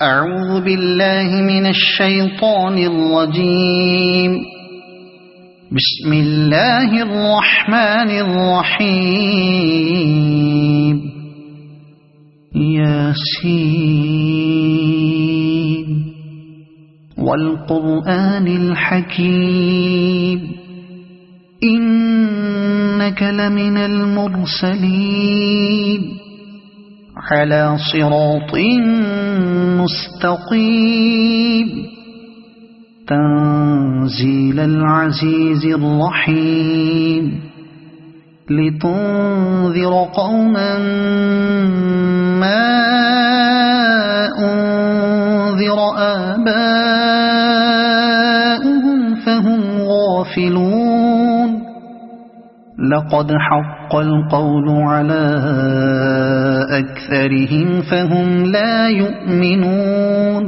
أعوذ بالله من الشيطان الرجيم. بسم الله الرحمن الرحيم. ياسين والقرآن الحكيم إنك لمن المرسلين على صراط مستقيم تنزيل العزيز الرحيم لتنذر قوما ما أنذر آباؤهم فهم غافلون. لقد حق القول على أكثرهم فهم لا يؤمنون.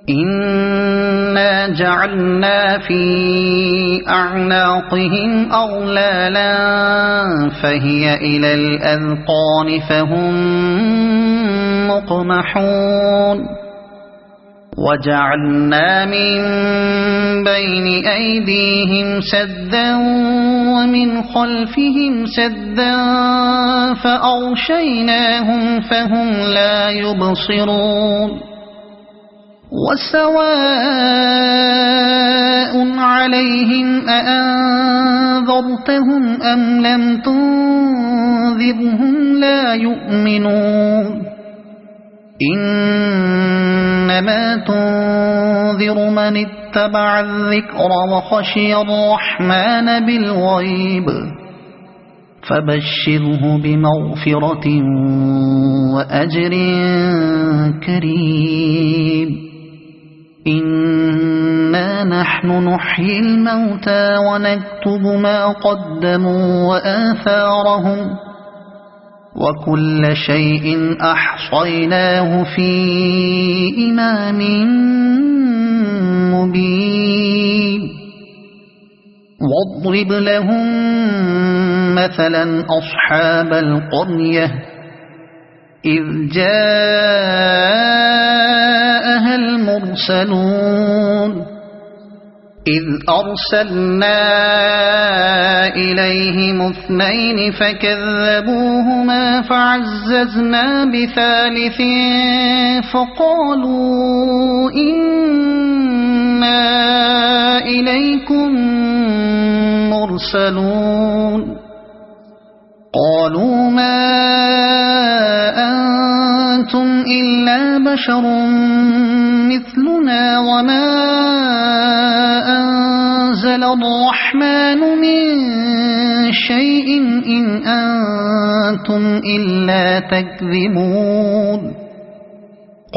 إنا جعلنا في أعناقهم أغلالا فهي إلى الأذقان فهم مقمحون. وجعلنا من بين أيديهم سدا ومن خلفهم سدا فأغشيناهم فهم لا يبصرون. وسواء عليهم أأنذرتهم أم لم تنذرهم لا يؤمنون. إنما تنذر من اتبع الذكر وخشي الرحمن بالغيب فبشره بمغفرة وأجر كريم. إنا نحن نحيي الموتى ونكتب ما قدموا وآثارهم وكل شيء أحصيناه في إمام مبين. واضرب لهم مثلا أصحاب القرية إذ جاءها المرسلون إذ أرسلنا إليهم اثنين فكذبوهما فعززنا بثالث فقالوا إنا إليكم مرسلون. قالوا ما أنتم إلا بشر مثلنا وما أنزل الرحمن من شيء إن أنتم إلا تكذبون.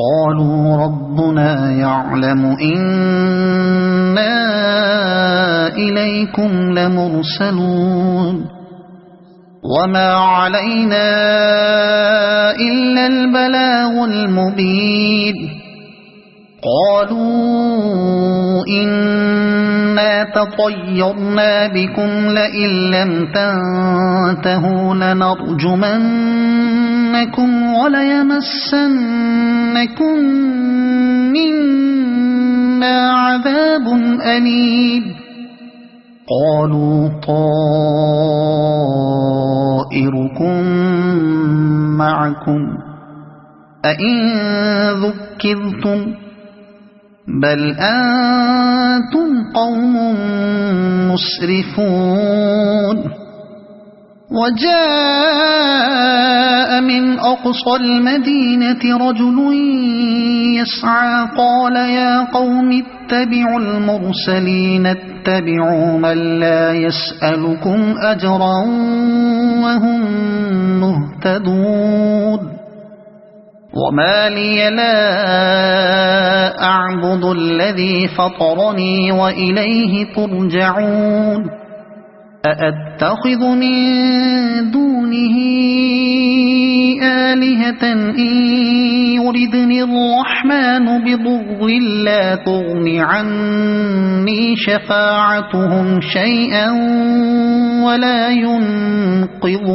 قالوا ربنا يعلم إنا إليكم لمرسلون وما علينا إلا البلاغ المبين. قالوا إنا تطيرنا بكم لئن لم تنتهوا لنرجمنكم وليمسنكم منا عذاب أليم. قالوا طائركم معكم أئن ذكرتم بل أنتم قوم مسرفون. وجاء من أقصى المدينة رجل يسعى قال يا قوم اتبعوا المرسلين اتبعوا من لا يسألكم أجرا وهم مهتدون. وما لي لا أعبد الذي فطرني وإليه ترجعون. أأتخذ من دونه آلهة إن يردني الرحمن بضر لا تغن عني شفاعتهم شيئا ولا ينقذون.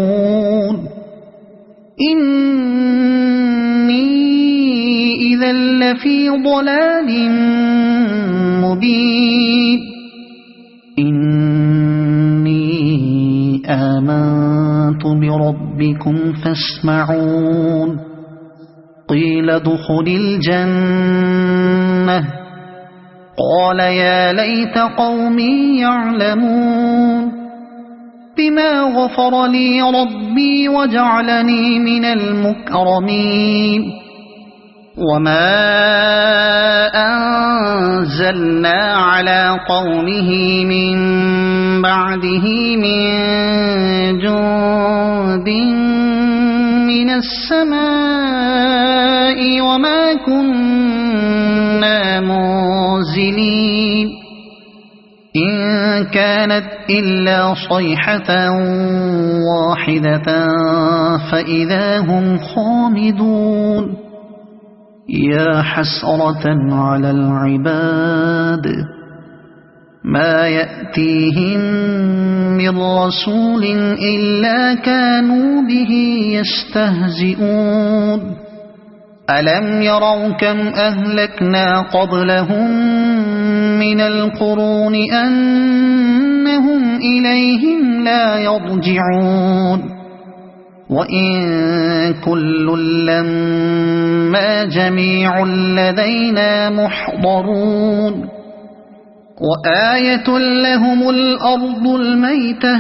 إني إذا لفي ضلال مبين إني آمنت بربكم فاسمعون قيل ادخل الجنة قال يا ليت قومي يعلمون بما غفر لي ربي وجعلني من المكرمين وما أنزلنا على قومه من بعده من جند من السماء وما كنا منزلين إن كانت إلا صيحة واحدة فإذا هم خامدون يا حسرة على العباد ما يأتيهم من رسول إلا كانوا به يستهزئون ألم يروا كم أهلكنا قبلهم من القرون أنهم إليهم لا يرجعون وإن كل لما جميع لدينا محضرون وآية لهم الأرض الميتة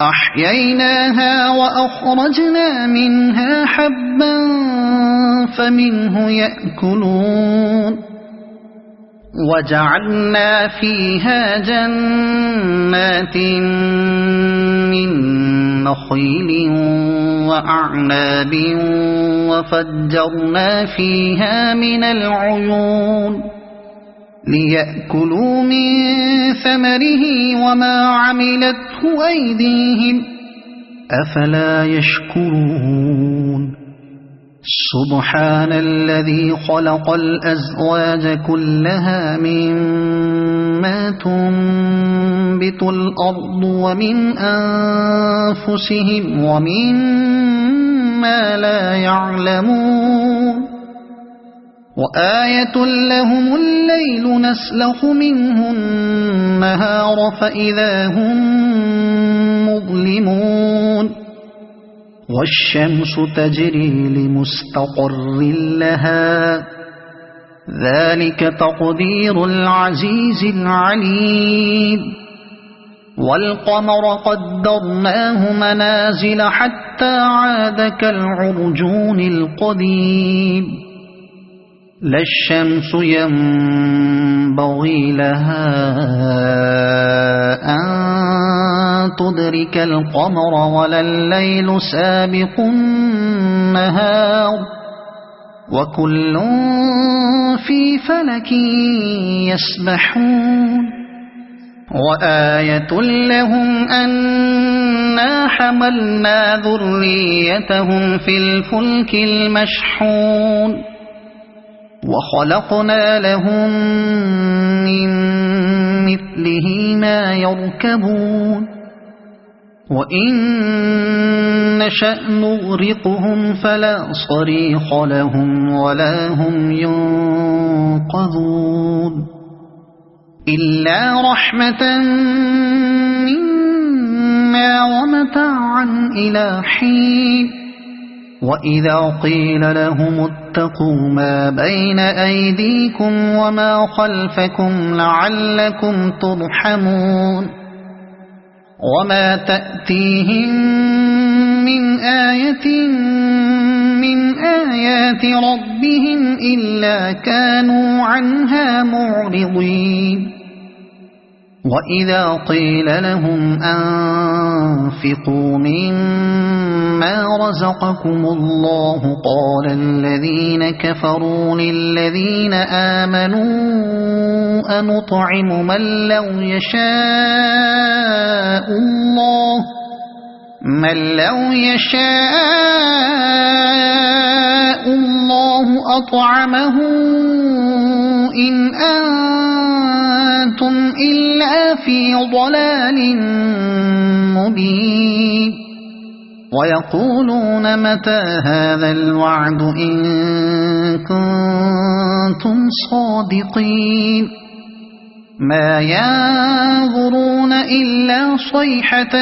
أحييناها وأخرجنا منها حبا فمنه يأكلون وجعلنا فيها جنات من نخيل وأعناب وفجرنا فيها من العيون ليأكلوا من ثمره وما عملته أيديهم أفلا يشكرون سبحان الذي خلق الأزواج كلها مما تنبت الأرض ومن أنفسهم ومما لا يعلمون وآية لهم الليل نسلخ منه النهار فإذا هم مظلمون والشمس تجري لمستقر لها ذلك تقدير العزيز العليم والقمر قدرناه منازل حتى عاد كالعرجون القديم لا الشمس ينبغي لها أن تدرك القمر ولا الليل سابق النهار وكل في فلك يسبحون وآية لهم أنا حملنا ذريتهم في الفلك المشحون وخلقنا لهم من مثله ما يركبون وإن نشأ نغرقهم فلا صريخ لهم ولا هم ينقذون إلا رحمة منا ومتاعا إلى حين وإذا قيل لهم اتقوا ما بين أيديكم وما خلفكم لعلكم ترحمون وما تأتيهم من آية من آيات ربهم إلا كانوا عنها معرضين وإذا قيل لهم أنفقوا مما رزقكم الله قال الذين كفروا للذين آمنوا أنطعم من لو يشاء الله أطعمه إن أنتم إلا في ضلال مبين ويقولون متى هذا الوعد إن كنتم صادقين ما ينظرون إلا صيحة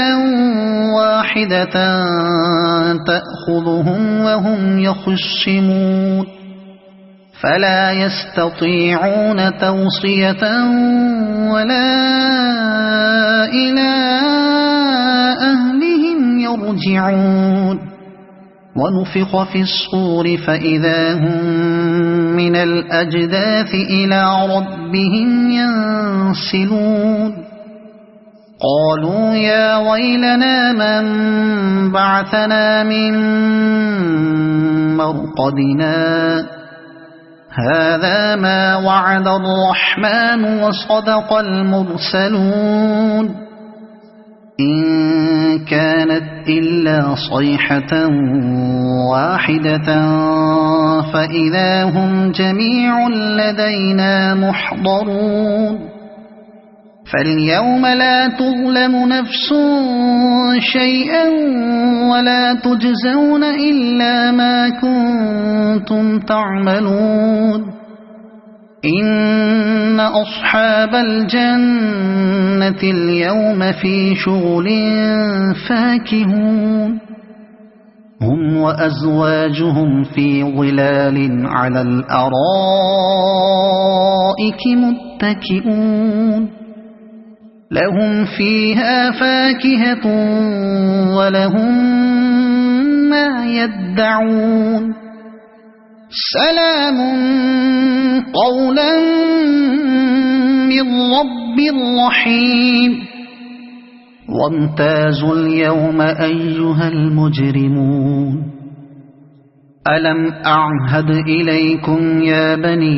واحدة تأخذهم وهم يخصمون فلا يستطيعون توصية ولا إلى أهلهم يرجعون ونفخ في الصور فإذا هم من الأجداث إلى ربهم ينسلون قالوا يا ويلنا من بعثنا من مرقدنا هذا ما وعد الرحمن وصدق المرسلون إن كانت إلا صيحة واحدة فإذا هم جميع لدينا محضرون فاليوم لا تظلم نفس شيئا ولا تجزون إلا ما كنتم تعملون إن أصحاب الجنة اليوم في شغل فاكهون هم وأزواجهم في ظلال على الأرائك متكئون لهم فيها فاكهة ولهم ما يدعون سلام قولا من رب رحيم وامتازوا اليوم أيها المجرمون ألم أعهد إليكم يا بني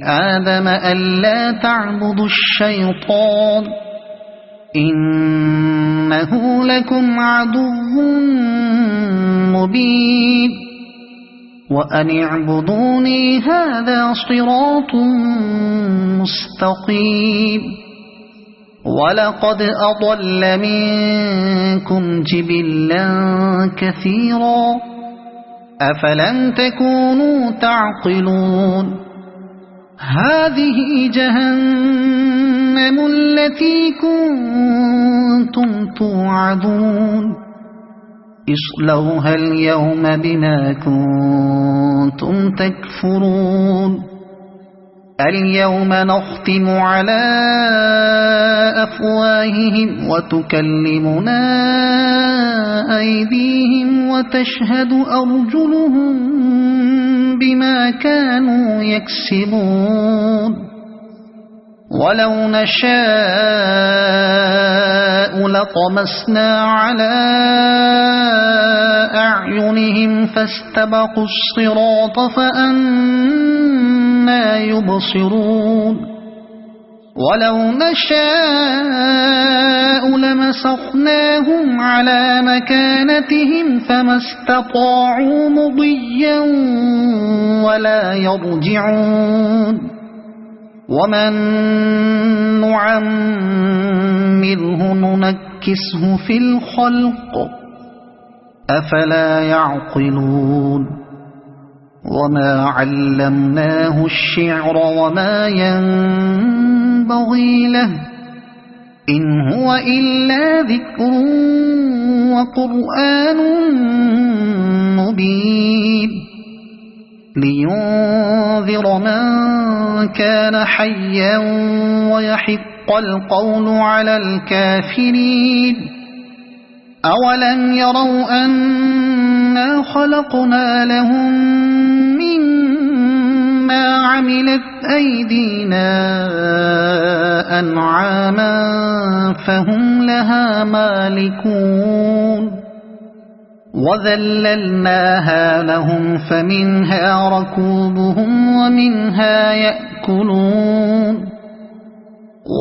آدم ألا تعبدوا الشيطان إنه لكم عدو مبين وأن اعبدوني هذا صراط مستقيم ولقد أضل منكم جبلا كثيرا أفلم تكونوا تعقلون هذه جهنم التي كنتم توعدون اصلوها اليوم بما كنتم تكفرون اليوم نختم على أفواههم وتكلمنا أيديهم وتشهد أرجلهم بما كانوا يكسبون ولو نشاء لطمسنا على أعينهم فاستبقوا الصراط فأنى يبصرون ولو نشاء لمسخناهم على مكانتهم فما استطاعوا مضيا ولا يرجعون ومن نعمره ننكسه في الخلق أفلا يعقلون وما علمناه الشعر وما ينبغي له إن هو إلا ذكر وقرآن مبين لينذر من كان حيا ويحق القول على الكافرين أولم يروا أنا خلقنا لهم مما عملت أيدينا أنعاما فهم لها مالكون وذللناها لهم فمنها ركوبهم ومنها يأكلون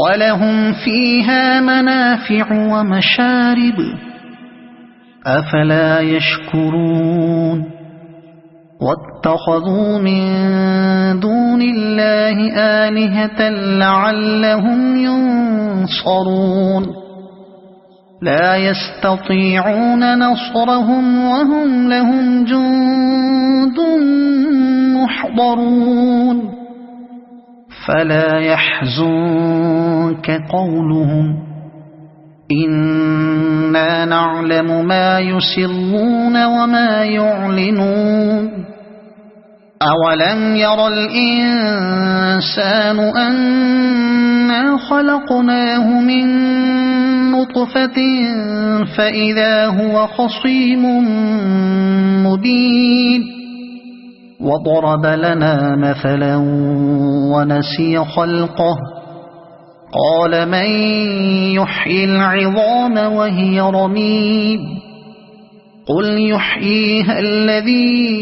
ولهم فيها منافع ومشارب أفلا يشكرون واتخذوا من دون الله آلهة لعلهم ينصرون لا يستطيعون نصرهم وهم لهم جند محضرون فلا يحزنك قولهم إنا نعلم ما يسرون وما يعلنون أولم ير الإنسان أنا خلقناه من نطفة فإذا هو خصيم مبين وضرب لنا مثلا ونسي خلقه قال من يحيي العظام وهي رميم قل يحييها الذي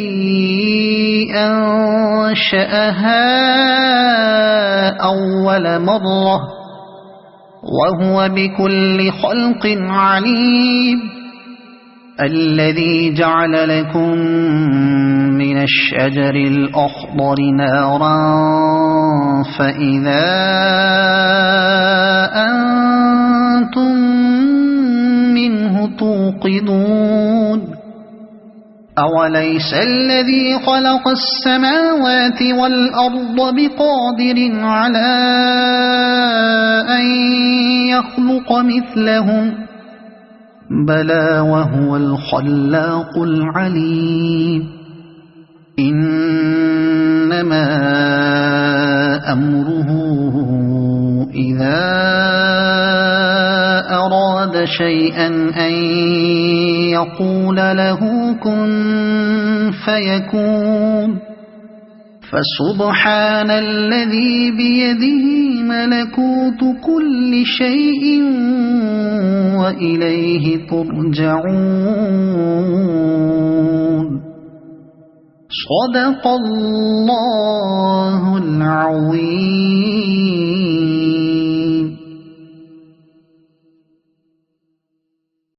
أنشأها أول مرة وهو بكل خلق عليم الذي جعل لكم من الشجر الأخضر نارا فإذا أنتم منه توقدون أوليس الذي خلق السماوات والأرض بقادر على أن يخلق مثلهم بلى وهو الخلاق العليم إنما أمره إذا أراد شيئا أن يقول له كن فيكون فسبحان الذي بيده ملكوت كل شيء وإليه ترجعون صدق الله